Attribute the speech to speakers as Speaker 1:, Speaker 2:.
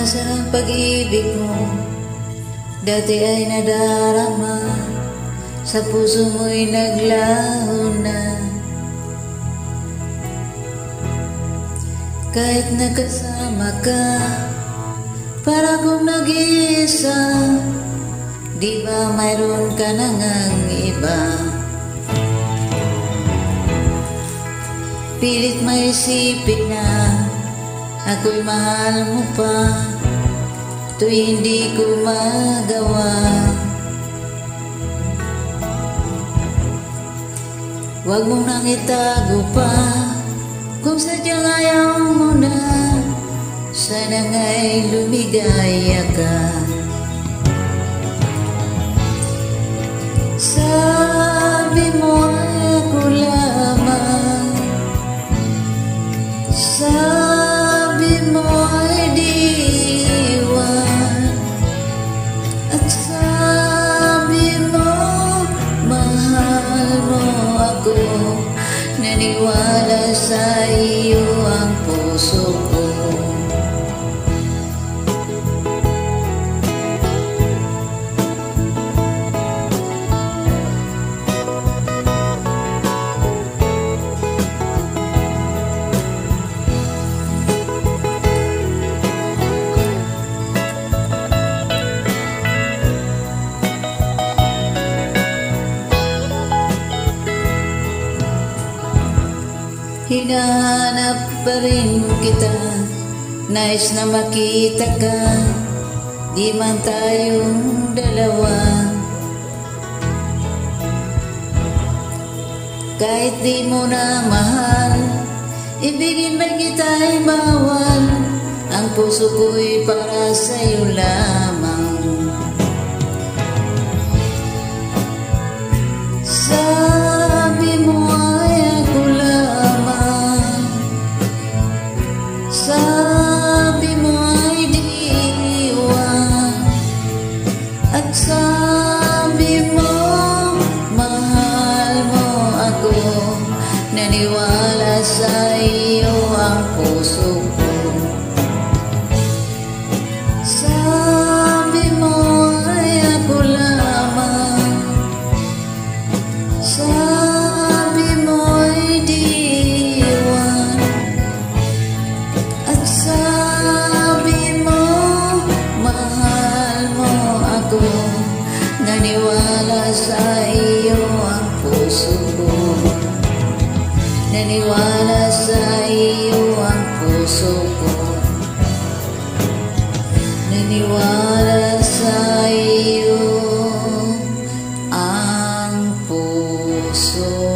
Speaker 1: Nasaan ang pag-ibig mo? Dati ay nadarama, sa puso mo'y naglaho na. Kahit nakasama ka, para kung nag-iisa, di ba mayroon ka nang ang iba? Pilit may isipin na ako'y mahal mo pa, to'y hindi ko magawa. Huwag mong nang itago pa, kung sadyang ayaw mo na, sana nga'y lumigaya ka. Sabi mo ay ako lamang, sabi mo ay diwan, at sabi mo mahal mo ako. Naniwala sa iyo ang puso ko. Hinahanap pa rin kita, nais na makita ka, di man tayong dalawa. Kahit di mo na mahal, ibigin ba kita'y bawal, ang puso ko'y para sa'yo lamang. Sabi mo ay ako lamang, sabi mo ay diwan, at sabi mo mahal mo ako. Naniwala sa iyo ang puso ko. Sabi mo ay ako lamang, sabi mo ay diwan, at sabi mo mahal mo ako. Naniwala sa iyo ang puso ko. Naniwala sa iyo ang puso ko. Naniwala sa iyo ang puso